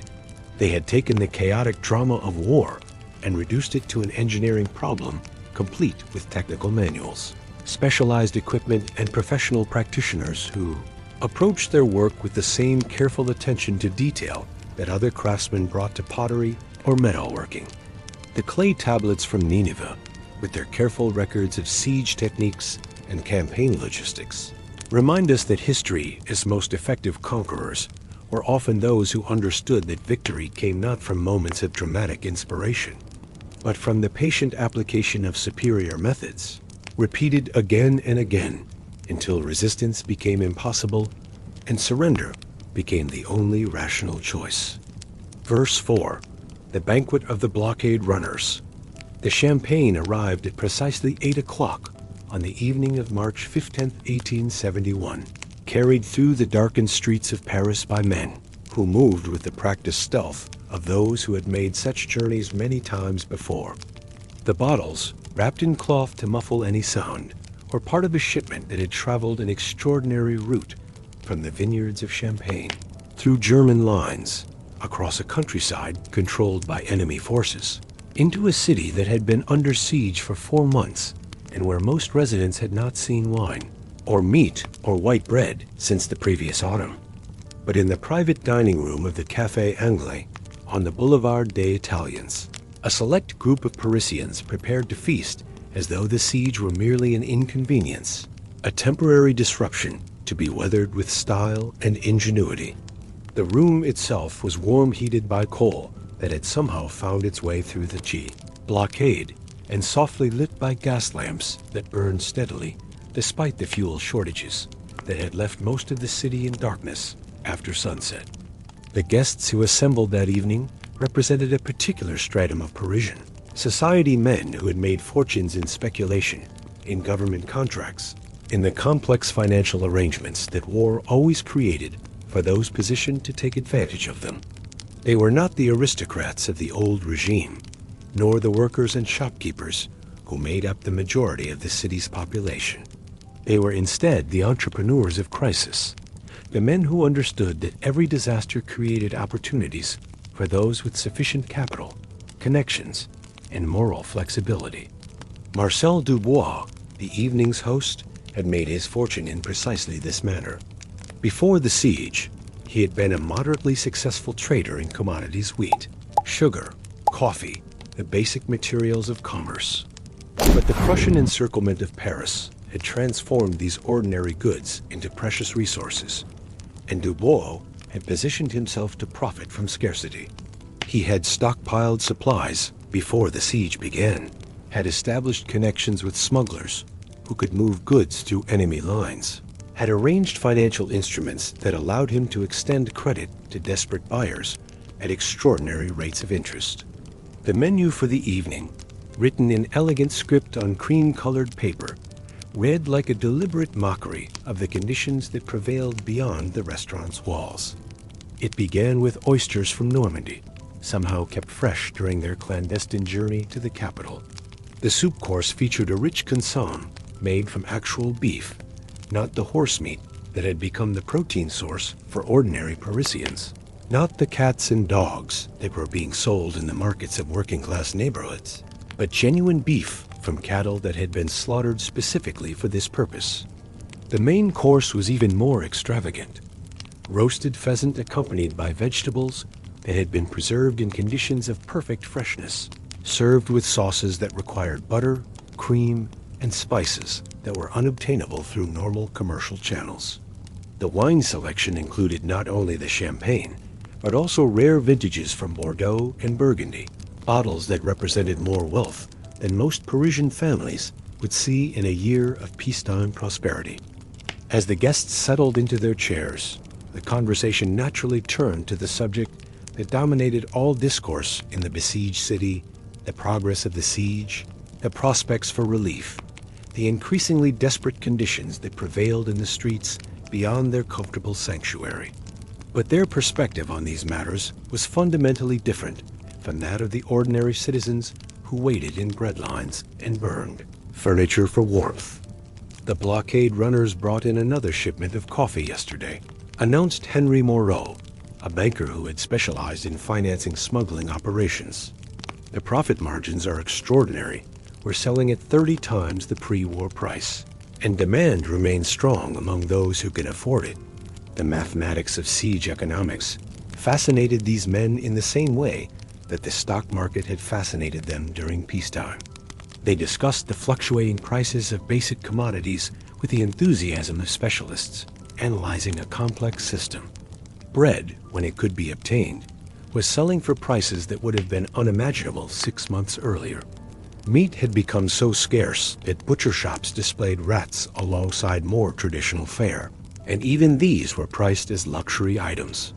A: They had taken the chaotic drama of war and reduced it to an engineering problem complete with technical manuals, specialized equipment, and professional practitioners who approached their work with the same careful attention to detail that other craftsmen brought to pottery or metalworking. The clay tablets from Nineveh, with their careful records of siege techniques and campaign logistics, remind us that history's most effective conquerors were often those who understood that victory came not from moments of dramatic inspiration, but from the patient application of superior methods, repeated again and again until resistance became impossible and surrender became the only rational choice. Verse 4. The banquet of the blockade runners. The champagne arrived at precisely 8 o'clock on the evening of March 15, 1871, carried through the darkened streets of Paris by men who moved with the practiced stealth of those who had made such journeys many times before. The bottles, wrapped in cloth to muffle any sound, were part of a shipment that had traveled an extraordinary route from the vineyards of Champagne, through German lines, across a countryside controlled by enemy forces, into a city that had been under siege for 4 months and where most residents had not seen wine, or meat, or white bread since the previous autumn. But in the private dining room of the Café Anglais on the Boulevard des Italiens, a select group of Parisians prepared to feast as though the siege were merely an inconvenience, a temporary disruption to be weathered with style and ingenuity. The room itself was warm heated by coal that had somehow found its way through the blockade, and softly lit by gas lamps that burned steadily despite the fuel shortages that had left most of the city in darkness after sunset. The guests who assembled that evening represented a particular stratum of Parisian society, men who had made fortunes in speculation, in government contracts, in the complex financial arrangements that war always created for those positioned to take advantage of them. They were not the aristocrats of the old regime, nor the workers and shopkeepers who made up the majority of the city's population. They were instead the entrepreneurs of crisis, the men who understood that every disaster created opportunities for those with sufficient capital, connections, and moral flexibility. Marcel Dubois, the evening's host, had made his fortune in precisely this manner. Before the siege, he had been a moderately successful trader in commodities: wheat, sugar, coffee, the basic materials of commerce. But the Prussian encirclement of Paris had transformed these ordinary goods into precious resources, and Dubois had positioned himself to profit from scarcity. He had stockpiled supplies before the siege began, had established connections with smugglers who could move goods through enemy lines, had arranged financial instruments that allowed him to extend credit to desperate buyers at extraordinary rates of interest. The menu for the evening, written in elegant script on cream-colored paper, read like a deliberate mockery of the conditions that prevailed beyond the restaurant's walls. It began with oysters from Normandy, somehow kept fresh during their clandestine journey to the capital. The soup course featured a rich consomme made from actual beef, not the horse meat that had become the protein source for ordinary Parisians, not the cats and dogs that were being sold in the markets of working-class neighborhoods, but genuine beef from cattle that had been slaughtered specifically for this purpose. The main course was even more extravagant: roasted pheasant accompanied by vegetables that had been preserved in conditions of perfect freshness, served with sauces that required butter, cream, and spices that were unobtainable through normal commercial channels. The wine selection included not only the champagne, but also rare vintages from Bordeaux and Burgundy, bottles that represented more wealth than most Parisian families would see in a year of peacetime prosperity. As the guests settled into their chairs, the conversation naturally turned to the subject that dominated all discourse in the besieged city: the progress of the siege, the prospects for relief, the increasingly desperate conditions that prevailed in the streets beyond their comfortable sanctuary. But their perspective on these matters was fundamentally different from that of the ordinary citizens who waited in bread lines and burned furniture for warmth. The blockade runners brought in another shipment of coffee yesterday, announced Henry Moreau, a banker who had specialized in financing smuggling operations. The profit margins are extraordinary. We're selling at 30 times the pre-war price, and demand remains strong among those who can afford it. The mathematics of siege economics fascinated these men in the same way that the stock market had fascinated them during peacetime. They discussed the fluctuating prices of basic commodities with the enthusiasm of specialists, analyzing a complex system. Bread, when it could be obtained, was selling for prices that would have been unimaginable 6 months earlier. Meat had become so scarce that butcher shops displayed rats alongside more traditional fare, and even these were priced as luxury items.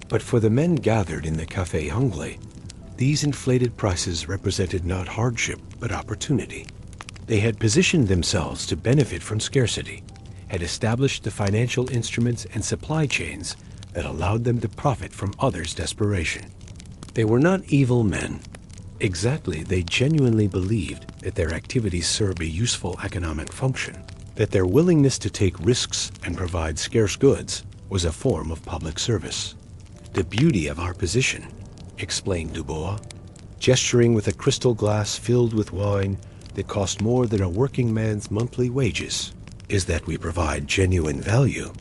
A: But for the men gathered in the Café Anglais, these inflated prices represented not hardship, but opportunity. They had positioned themselves to benefit from scarcity, had established the financial instruments and supply chains that allowed them to profit from others' desperation. They were not evil men. Exactly, they genuinely believed that their activities served a useful economic function, that their willingness to take risks and provide scarce goods was a form of public service. The beauty of our position, explained Dubois, gesturing with a crystal glass filled with wine that cost more than a working man's monthly wages, is that we provide genuine value.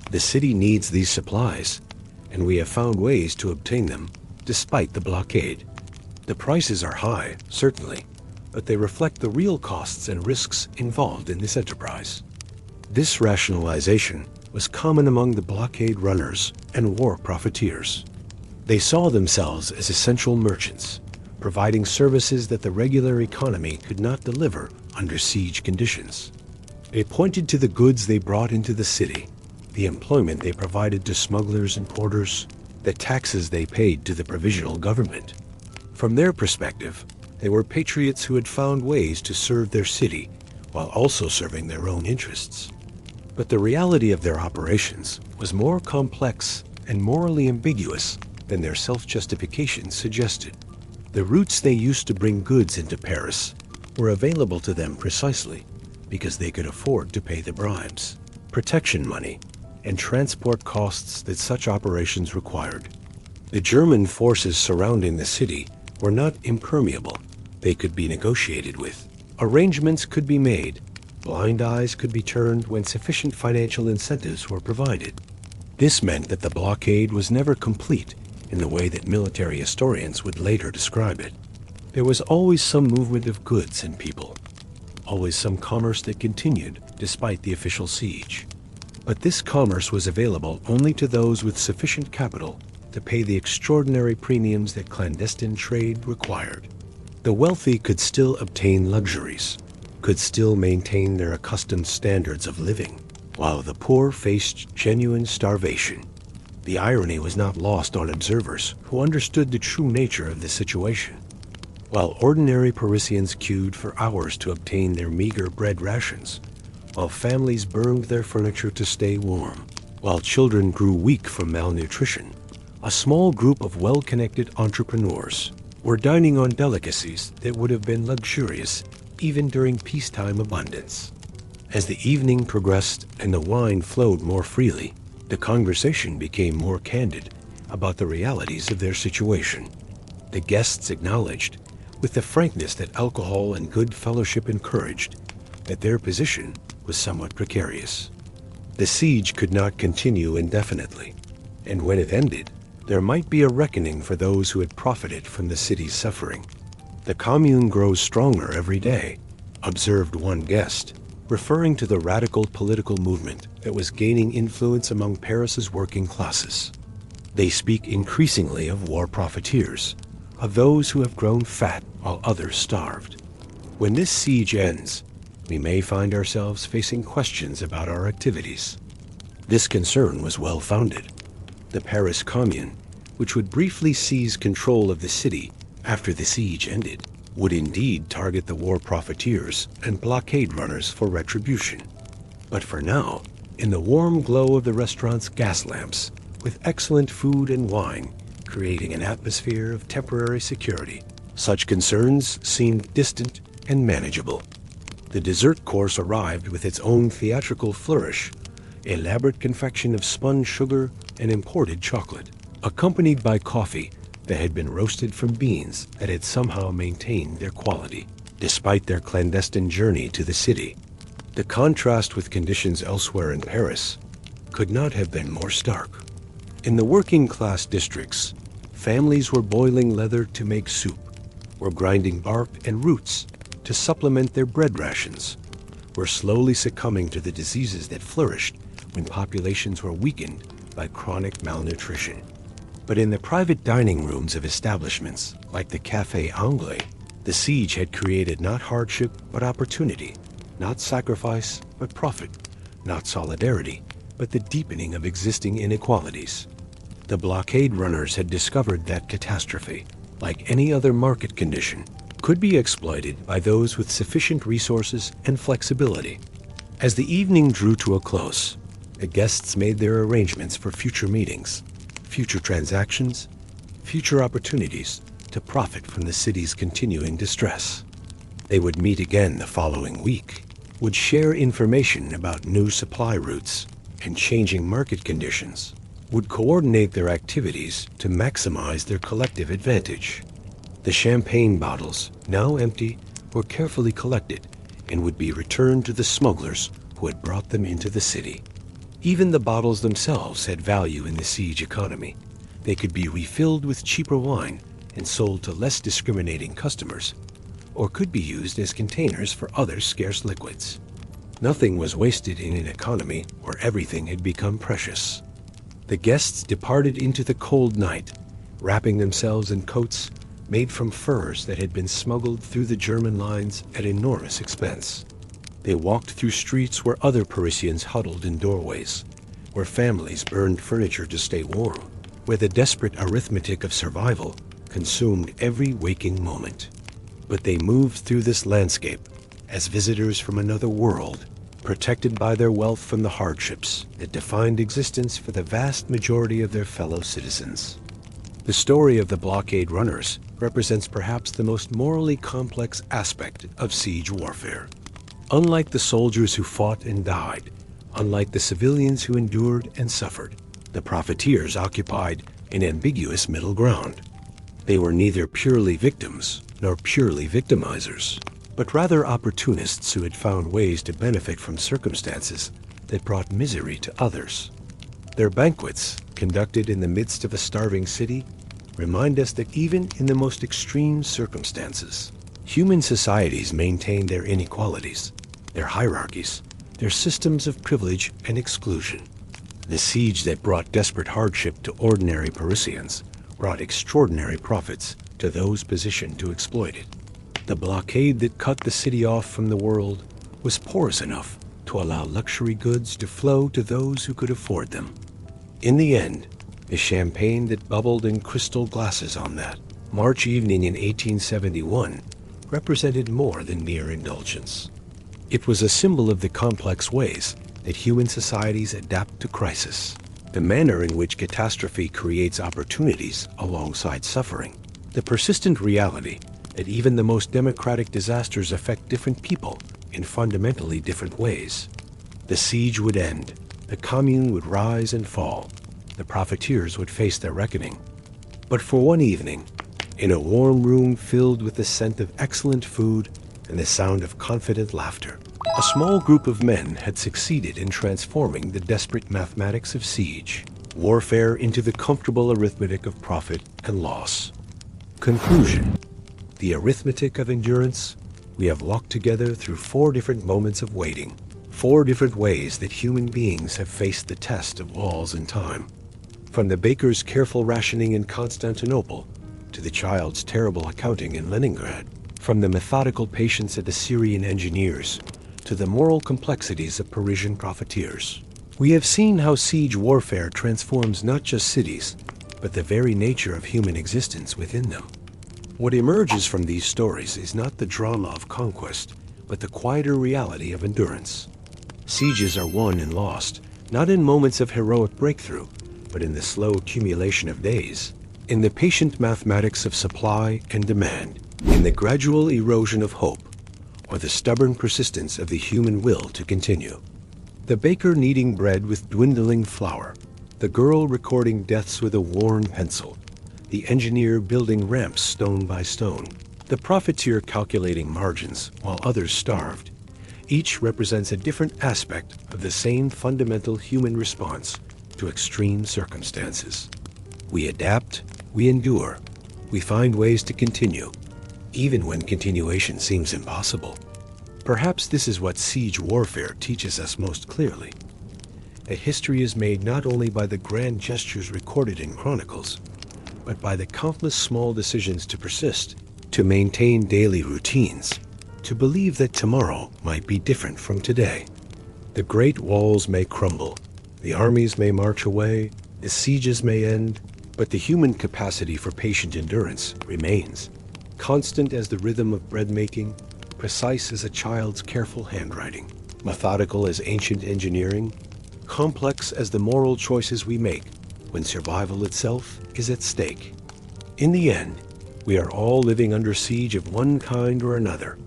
A: The city needs these supplies, and we have found ways to obtain them despite the blockade. The prices are high, certainly, but they reflect the real costs and risks involved in this enterprise. This rationalization was common among the blockade runners and war profiteers. They saw themselves as essential merchants, providing services that the regular economy could not deliver under siege conditions. They pointed to the goods they brought into the city, the employment they provided to smugglers and porters, the taxes they paid to the provisional government. From their perspective, they were patriots who had found ways to serve their city while also serving their own interests. But the reality of their operations was more complex and morally ambiguous than their self-justification suggested. The routes they used to bring goods into Paris were available to them precisely because they could afford to pay the bribes, protection money, and transport costs that such operations required. The German forces surrounding the city were not impermeable. They could be negotiated with. Arrangements could be made. Blind eyes could be turned when sufficient financial incentives were provided. This meant that the blockade was never complete in the way that military historians would later describe it. There was always some movement of goods and people, always some commerce that continued despite the official siege. But this commerce was available only to those with sufficient capital to pay the extraordinary premiums that clandestine trade required. The wealthy could still obtain luxuries, could still maintain their accustomed standards of living, while the poor faced genuine starvation. The irony was not lost on observers who understood the true nature of the situation. While ordinary Parisians queued for hours to obtain their meager bread rations, while families burned their furniture to stay warm, while children grew weak from malnutrition, a small group of well-connected entrepreneurs were dining on delicacies that would have been luxurious even during peacetime abundance. As the evening progressed and the wine flowed more freely, the conversation became more candid about the realities of their situation. The guests acknowledged, with the frankness that alcohol and good fellowship encouraged, that their position was somewhat precarious. The siege could not continue indefinitely, and when it ended, there might be a reckoning for those who had profited from the city's suffering. The commune grows stronger every day, observed one guest, referring to the radical political movement that was gaining influence among Paris's working classes. They speak increasingly of war profiteers, of those who have grown fat while others starved. When this siege ends, we may find ourselves facing questions about our activities. This concern was well-founded. The Paris Commune, which would briefly seize control of the city after the siege ended, would indeed target the war profiteers and blockade runners for retribution. But for now, in the warm glow of the restaurant's gas lamps, with excellent food and wine creating an atmosphere of temporary security, such concerns seemed distant and manageable. The dessert course arrived with its own theatrical flourish, elaborate confection of spun sugar and imported chocolate, accompanied by coffee that had been roasted from beans that had somehow maintained their quality, despite their clandestine journey to the city. The contrast with conditions elsewhere in Paris could not have been more stark. In the working-class districts, families were boiling leather to make soup, were grinding bark and roots to supplement their bread rations, were slowly succumbing to the diseases that flourished when populations were weakened by chronic malnutrition. But in the private dining rooms of establishments like the Café Anglais, the siege had created not hardship but opportunity, not sacrifice but profit, not solidarity but the deepening of existing inequalities. The blockade runners had discovered that catastrophe, like any other market condition, could be exploited by those with sufficient resources and flexibility. As the evening drew to a close, the guests made their arrangements for future meetings, future transactions, future opportunities to profit from the city's continuing distress. They would meet again the following week, would share information about new supply routes and changing market conditions, would coordinate their activities to maximize their collective advantage. The champagne bottles, now empty, were carefully collected and would be returned to the smugglers who had brought them into the city. Even the bottles themselves had value in the siege economy. They could be refilled with cheaper wine and sold to less discriminating customers, or could be used as containers for other scarce liquids. Nothing was wasted in an economy where everything had become precious. The guests departed into the cold night, wrapping themselves in coats made from furs that had been smuggled through the German lines at enormous expense. They walked through streets where other Parisians huddled in doorways, where families burned furniture to stay warm, where the desperate arithmetic of survival consumed every waking moment. But they moved through this landscape as visitors from another world, protected by their wealth from the hardships that defined existence for the vast majority of their fellow citizens. The story of the blockade runners represents perhaps the most morally complex aspect of siege warfare. Unlike the soldiers who fought and died, unlike the civilians who endured and suffered, the profiteers occupied an ambiguous middle ground. They were neither purely victims nor purely victimizers, but rather opportunists who had found ways to benefit from circumstances that brought misery to others. Their banquets, conducted in the midst of a starving city, remind us that even in the most extreme circumstances, human societies maintain their inequalities, their hierarchies, their systems of privilege and exclusion. The siege that brought desperate hardship to ordinary Parisians brought extraordinary profits to those positioned to exploit it. The blockade that cut the city off from the world was porous enough to allow luxury goods to flow to those who could afford them. In the end, the champagne that bubbled in crystal glasses on that March evening in 1871 represented more than mere indulgence. It was a symbol of the complex ways that human societies adapt to crisis, the manner in which catastrophe creates opportunities alongside suffering, the persistent reality that even the most democratic disasters affect different people in fundamentally different ways. The siege would end, the commune would rise and fall, the profiteers would face their reckoning. But for one evening, in a warm room filled with the scent of excellent food and the sound of confident laughter, a small group of men had succeeded in transforming the desperate mathematics of siege, warfare into the comfortable arithmetic of profit and loss. Conclusion. The arithmetic of endurance. We have walked together through 4 different moments of waiting, 4 different ways that human beings have faced the test of walls and time. From the baker's careful rationing in Constantinople to the child's terrible accounting in Leningrad, from the methodical patience of the Syrian engineers to the moral complexities of Parisian profiteers. We have seen how siege warfare transforms not just cities, but the very nature of human existence within them. What emerges from these stories is not the drama of conquest, but the quieter reality of endurance. Sieges are won and lost, not in moments of heroic breakthrough, but in the slow accumulation of days, in the patient mathematics of supply and demand, in the gradual erosion of hope, or the stubborn persistence of the human will to continue. The baker kneading bread with dwindling flour, the girl recording deaths with a worn pencil, the engineer building ramps stone by stone, the profiteer calculating margins while others starved. Each represents a different aspect of the same fundamental human response to extreme circumstances. We adapt, we endure, we find ways to continue, even when continuation seems impossible. Perhaps this is what siege warfare teaches us most clearly. That history is made not only by the grand gestures recorded in chronicles, but by the countless small decisions to persist, to maintain daily routines, to believe that tomorrow might be different from today. The great walls may crumble, the armies may march away, the sieges may end, but the human capacity for patient endurance remains, constant as the rhythm of bread making, precise as a child's careful handwriting, methodical as ancient engineering, complex as the moral choices we make when survival itself is at stake. In the end, we are all living under siege of one kind or another,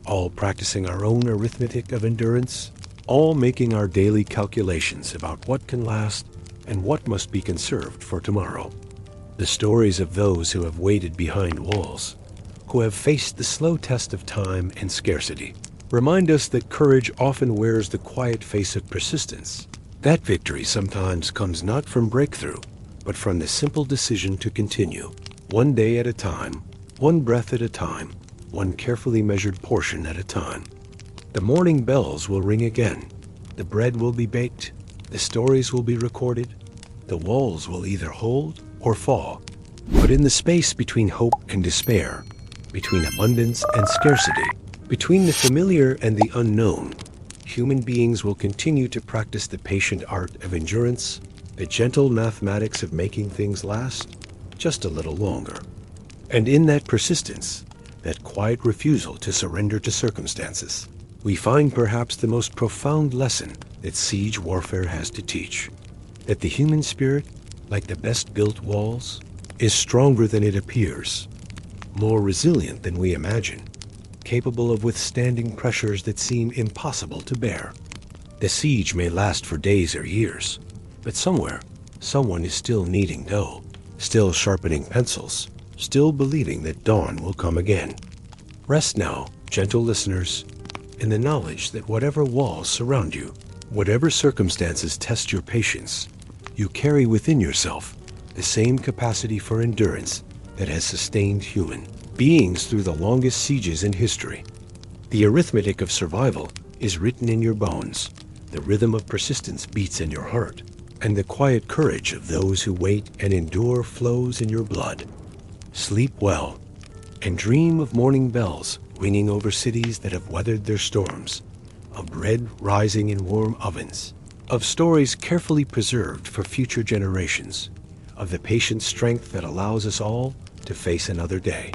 A: all practicing our own arithmetic of endurance, all making our daily calculations about what can last and what must be conserved for tomorrow. The stories of those who have waited behind walls, who have faced the slow test of time and scarcity, remind us that courage often wears the quiet face of persistence. That victory sometimes comes not from breakthrough, but from the simple decision to continue, one day at a time, one breath at a time, one carefully measured portion at a time. The morning bells will ring again, the bread will be baked, the stories will be recorded, the walls will either hold or fall. But in the space between hope and despair, between abundance and scarcity, between the familiar and the unknown, human beings will continue to practice the patient art of endurance, the gentle mathematics of making things last just a little longer. And in that persistence, that quiet refusal to surrender to circumstances, we find perhaps the most profound lesson that siege warfare has to teach. That the human spirit, like the best built walls, is stronger than it appears, more resilient than we imagine, capable of withstanding pressures that seem impossible to bear. The siege may last for days or years, but somewhere, someone is still kneading dough, still sharpening pencils, still believing that dawn will come again. Rest now, gentle listeners, in the knowledge that whatever walls surround you, whatever circumstances test your patience, you carry within yourself the same capacity for endurance that has sustained human beings through the longest sieges in history. The arithmetic of survival is written in your bones, the rhythm of persistence beats in your heart, and the quiet courage of those who wait and endure flows in your blood. Sleep well, and dream of morning bells ringing over cities that have weathered their storms, of bread rising in warm ovens, of stories carefully preserved for future generations, of the patient strength that allows us all to face another day.